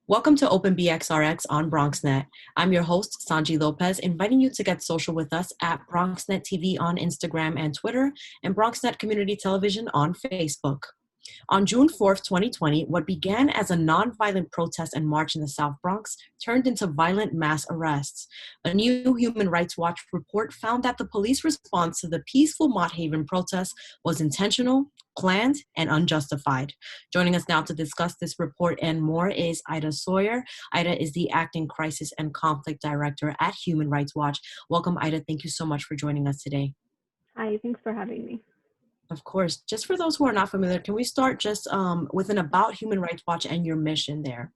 Welcome to Open BXRx on BronxNet. I'm your host, Sonyi Lopez, inviting you to get social with us at BronxNet TV on Instagram and Twitter, and BronxNet Community Television on Facebook. On June 4th, 2020, what began as a nonviolent protest and march in the South Bronx turned into violent mass arrests. A new Human Rights Watch report found that the police response to the peaceful Mott Haven protest was intentional, planned, and unjustified. Joining us now to discuss this report and more is Ida Sawyer. Ida is the Acting Crisis and Conflict Director at Human Rights Watch. Welcome, Ida. Thank you so much for joining us today. Hi, thanks for having me. Of course. Just for those who are not familiar, can we start just with an about Human Rights Watch and your mission there?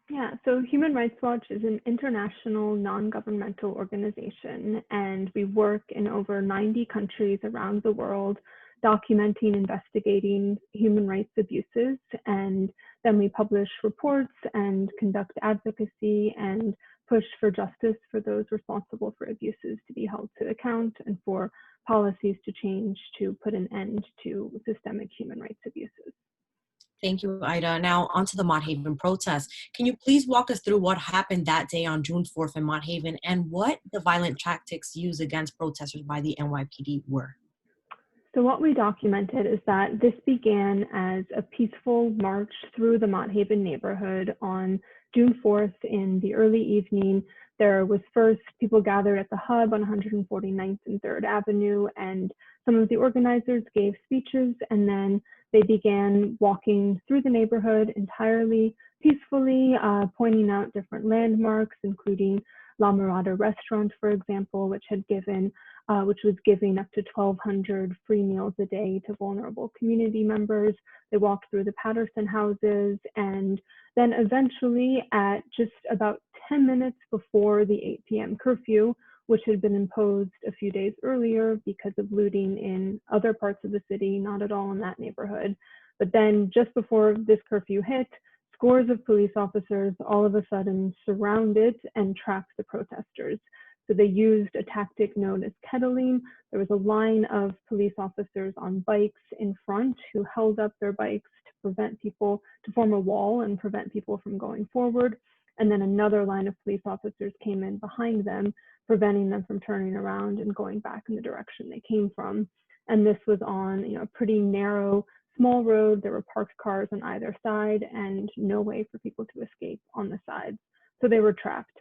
Yeah, so Human Rights Watch is an international non-governmental organization, and we work in over 90 countries around the world, documenting, investigating human rights abuses, and then we publish reports and conduct advocacy and push for justice for those responsible for abuses to be held to account and for policies to change to put an end to systemic human rights abuses. Thank you, Ida. Now, onto the Mott Haven protest. Can you please walk us through what happened that day on June 4th in Mott Haven and what the violent tactics used against protesters by the NYPD were? So what we documented is that this began as a peaceful march through the Mott Haven neighborhood on June 4th in the early evening. There was first people gathered at the hub on 149th and 3rd Avenue, and some of the organizers gave speeches, and then they began walking through the neighborhood entirely peacefully, pointing out different landmarks, including La Mirada restaurant, for example, which was giving up to 1,200 free meals a day to vulnerable community members. They walked through the Patterson houses, and then eventually at just about 10 minutes before the 8 p.m. curfew, which had been imposed a few days earlier because of looting in other parts of the city, not at all in that neighborhood. But then just before this curfew hit, scores of police officers all of a sudden surrounded and tracked the protesters. So they used a tactic known as kettling. There was a line of police officers on bikes in front who held up their bikes to form a wall and prevent people from going forward. And then another line of police officers came in behind them, preventing them from turning around and going back in the direction they came from. And this was on a pretty narrow, small road. There were parked cars on either side and no way for people to escape on the sides. So they were trapped.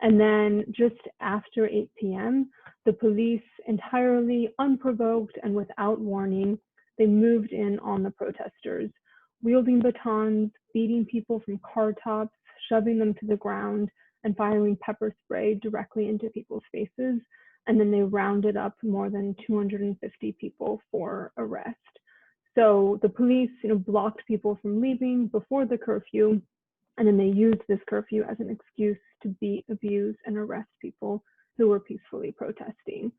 And then just after 8 p.m., the police, entirely unprovoked and without warning, they moved in on the protesters, wielding batons, beating people from car tops, shoving them to the ground, and firing pepper spray directly into people's faces. And then they rounded up more than 250 people for arrest. So the police, blocked people from leaving before the curfew, and then they used this curfew as an excuse to beat, abuse, and arrest people who were peacefully protesting.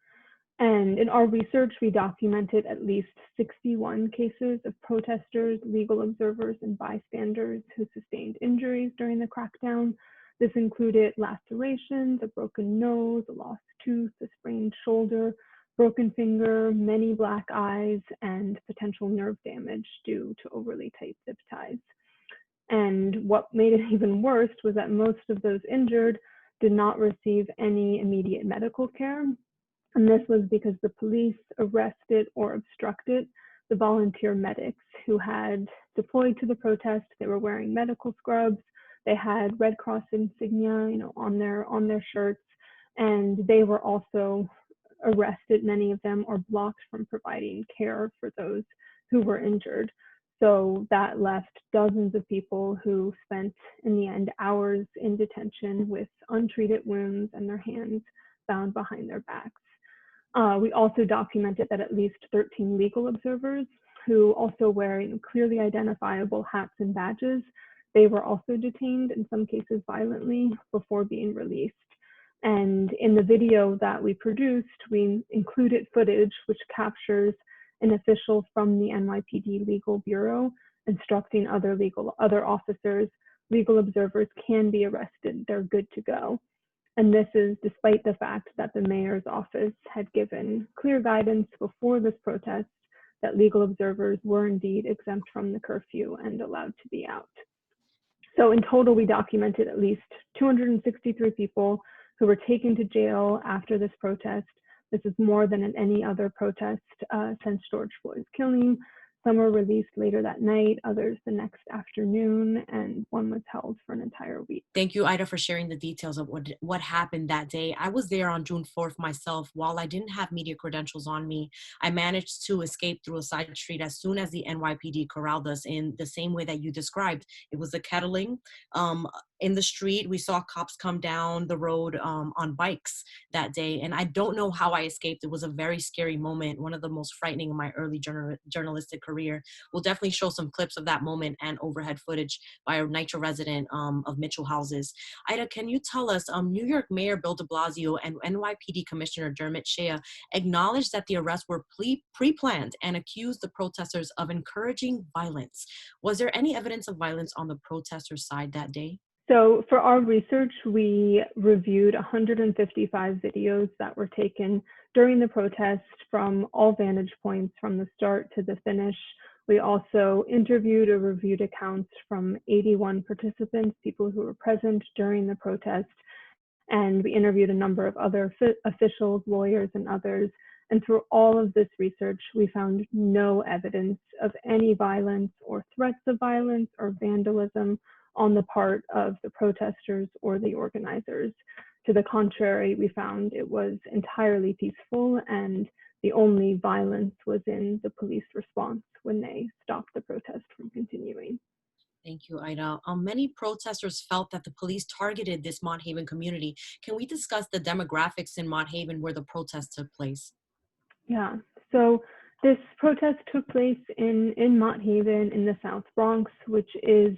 And in our research, we documented at least 61 cases of protesters, legal observers, and bystanders who sustained injuries during the crackdown. This included lacerations, a broken nose, a lost tooth, a sprained shoulder, broken finger, many black eyes, and potential nerve damage due to overly tight zip ties. And what made it even worse was that most of those injured did not receive any immediate medical care. And this was because the police arrested or obstructed the volunteer medics who had deployed to the protest. They were wearing medical scrubs. They had Red Cross insignia, on their shirts, and they were also arrested, many of them, or blocked from providing care for those who were injured. So that left dozens of people who spent, in the end, hours in detention with untreated wounds and their hands bound behind their backs. We also documented that at least 13 legal observers who also wear clearly identifiable hats and badges, they were also detained, in some cases violently, before being released. And in the video that we produced, we included footage which captures an official from the NYPD Legal Bureau instructing other officers, legal observers can be arrested, they're good to go. And this is despite the fact that the mayor's office had given clear guidance before this protest that legal observers were indeed exempt from the curfew and allowed to be out. So in total, we documented at least 263 people who were taken to jail after this protest. This is more than in any other protest since George Floyd's killing. Some were released later that night, others the next afternoon, and one was held for an entire week. Thank you, Ida, for sharing the details of what happened that day. I was there on June 4th myself. While I didn't have media credentials on me, I managed to escape through a side street as soon as the NYPD corralled us in the same way that you described. It was a kettling. In the street, we saw cops come down the road on bikes that day. And I don't know how I escaped. It was a very scary moment, one of the most frightening in my early journalistic career. We'll definitely show some clips of that moment and overhead footage by a NYCHA resident of Mitchell Houses. Ida, can you tell us, New York Mayor Bill de Blasio and NYPD Commissioner Dermot Shea acknowledged that the arrests were pre-planned and accused the protesters of encouraging violence. Was there any evidence of violence on the protesters' side that day? So for our research, we reviewed 155 videos that were taken during the protest from all vantage points from the start to the finish. We also interviewed or reviewed accounts from 81 participants, people who were present during the protest, and we interviewed a number of other officials, lawyers, and others. And through all of this research, we found no evidence of any violence or threats of violence or vandalism on the part of the protesters or the organizers. To the contrary, we found it was entirely peaceful, and the only violence was in the police response when they stopped the protest from continuing. Thank you, Ida. Many protesters felt that the police targeted this Mott Haven community. Can we discuss the demographics in Mott Haven where the protest took place? Yeah, so this protest took place in Mott Haven in the South Bronx, which is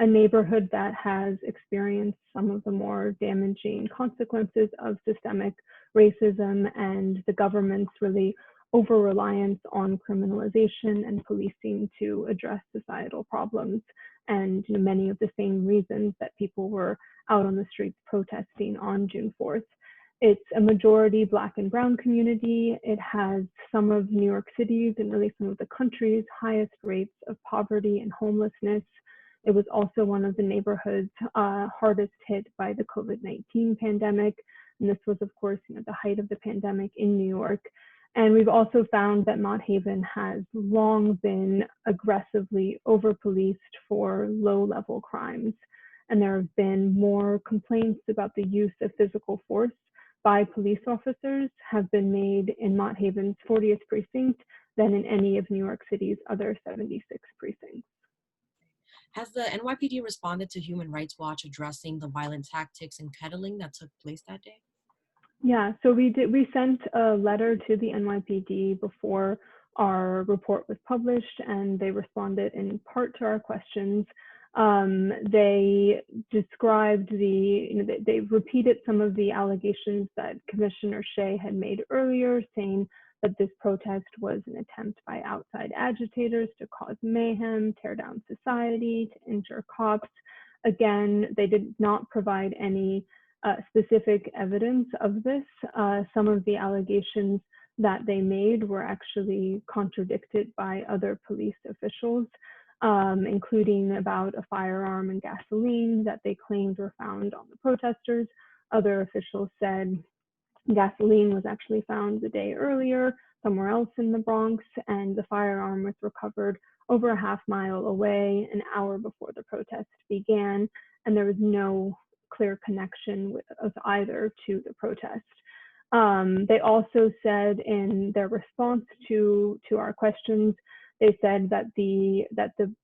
a neighborhood that has experienced some of the more damaging consequences of systemic racism and the government's really over-reliance on criminalization and policing to address societal problems. And many of the same reasons that people were out on the streets protesting on June 4th. It's a majority Black and Brown community. It has some of New York City's and really some of the country's highest rates of poverty and homelessness. It was also one of the neighborhoods hardest hit by the COVID-19 pandemic. And this was, of course, the height of the pandemic in New York. And we've also found that Mott Haven has long been aggressively over-policed for low-level crimes. And there have been more complaints about the use of physical force by police officers have been made in Mott Haven's 40th precinct than in any of New York City's other 76 precincts. Has the NYPD responded to Human Rights Watch addressing the violent tactics and kettling that took place that day? Yeah, so we sent a letter to the NYPD before our report was published, and they responded in part to our questions. They described they repeated some of the allegations that Commissioner Shea had made earlier, saying that this protest was an attempt by outside agitators to cause mayhem, tear down society, to injure cops. Again, they did not provide any specific evidence of this. Some of the allegations that they made were actually contradicted by other police officials, including about a firearm and gasoline that they claimed were found on the protesters. Other officials said gasoline was actually found the day earlier somewhere else in the Bronx, and the firearm was recovered over a half-mile away an hour before the protest began, and there was no clear connection of either to the protest. They also said in their response to our questions, they said that the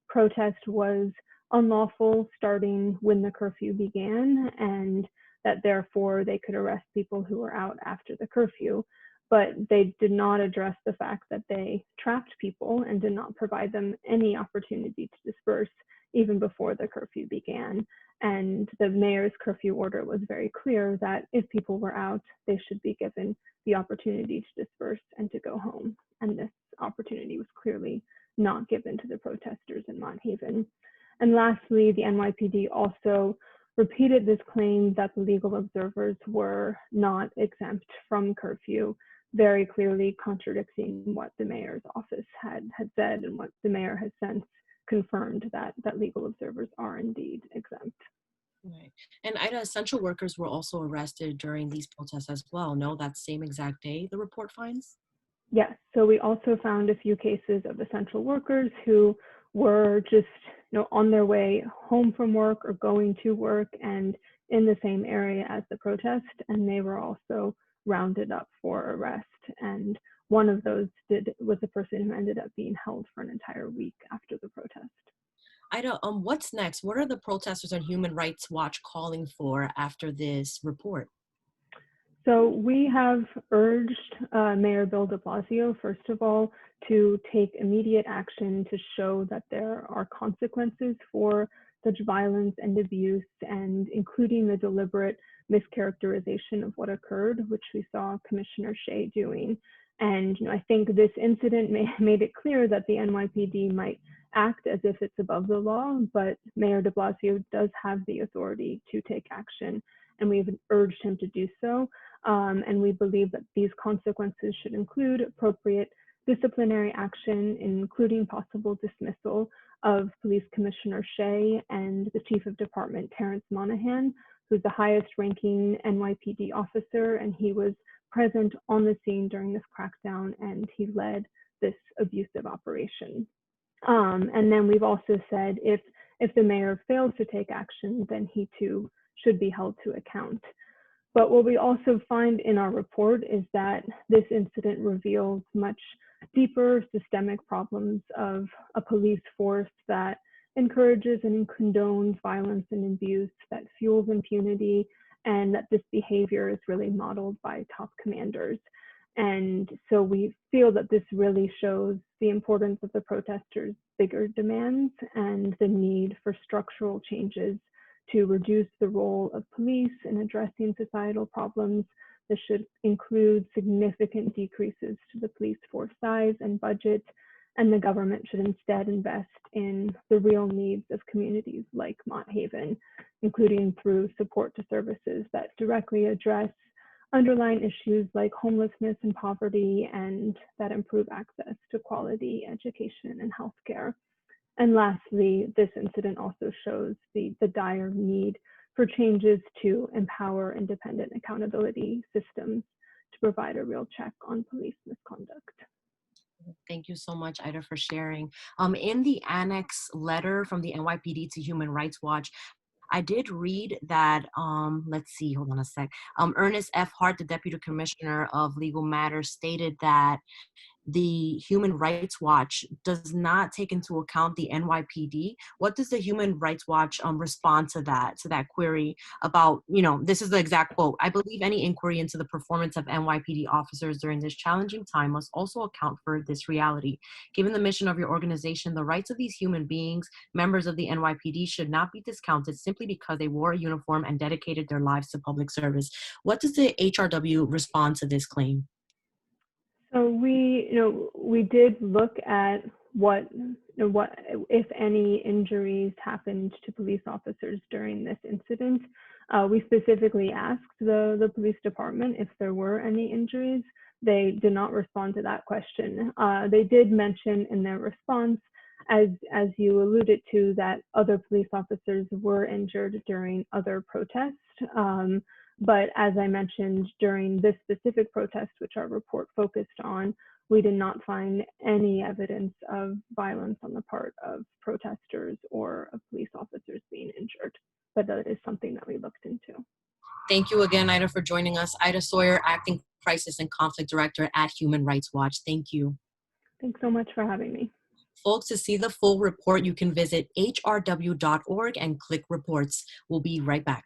protest was unlawful starting when the curfew began, and that therefore they could arrest people who were out after the curfew. But they did not address the fact that they trapped people and did not provide them any opportunity to disperse even before the curfew began. And the mayor's curfew order was very clear that if people were out, they should be given the opportunity to disperse and to go home. And this opportunity was clearly not given to the protesters in Mott Haven. And lastly, the NYPD also repeated this claim that the legal observers were not exempt from curfew, very clearly contradicting what the mayor's office had said and what the mayor has since confirmed that legal observers are indeed exempt. Right. And Ida, essential workers were also arrested during these protests as well. No, that same exact day, the report finds? Yes, so we also found a few cases of essential workers who were just on their way home from work or going to work and in the same area as the protest, and they were also rounded up for arrest. And one of those was a person who ended up being held for an entire week after the protest. Ida, what's next? What are the protesters and Human Rights Watch calling for after this report? So we have urged Mayor Bill de Blasio, first of all, to take immediate action to show that there are consequences for such violence and abuse, and including the deliberate mischaracterization of what occurred, which we saw Commissioner Shea doing. And I think this incident made it clear that the NYPD might act as if it's above the law, but Mayor de Blasio does have the authority to take action, and we've urged him to do so. And we believe that these consequences should include appropriate disciplinary action, including possible dismissal of Police Commissioner Shea and the Chief of Department, Terrence Monahan, who's the highest ranking NYPD officer, and he was present on the scene during this crackdown, and he led this abusive operation. And then we've also said if the mayor fails to take action, then he too should be held to account. But what we also find in our report is that this incident reveals much deeper systemic problems of a police force that encourages and condones violence and abuse, that fuels impunity, and that this behavior is really modeled by top commanders. And so we feel that this really shows the importance of the protesters' bigger demands and the need for structural changes to reduce the role of police in addressing societal problems. This should include significant decreases to the police force size and budget, and the government should instead invest in the real needs of communities like Mott Haven, including through support to services that directly address underlying issues like homelessness and poverty, and that improve access to quality education and healthcare. And lastly, this incident also shows the dire need for changes to empower independent accountability systems to provide a real check on police misconduct. Thank you so much, Ida, for sharing. In the annex letter from the NYPD to Human Rights Watch, I did read that, let's see, hold on a sec. Ernest F. Hart, the Deputy Commissioner of Legal Matters, stated that the Human Rights Watch does not take into account the NYPD. What does the Human Rights Watch respond to that query about, this is the exact quote: "I believe any inquiry into the performance of NYPD officers during this challenging time must also account for this reality. Given the mission of your organization, the rights of these human beings, members of the NYPD, should not be discounted simply because they wore a uniform and dedicated their lives to public service." What does the HRW respond to this claim? So we did look at what if any injuries happened to police officers during this incident. We specifically asked the police department if there were any injuries. They did not respond to that question. They did mention in their response, as you alluded to, that other police officers were injured during other protests. But as I mentioned, during this specific protest, which our report focused on, we did not find any evidence of violence on the part of protesters or of police officers being injured. But that is something that we looked into. Thank you again, Ida, for joining us. Ida Sawyer, Acting Crisis and Conflict Director at Human Rights Watch. Thank you. Thanks so much for having me. Folks, to see the full report, you can visit hrw.org and click reports. We'll be right back.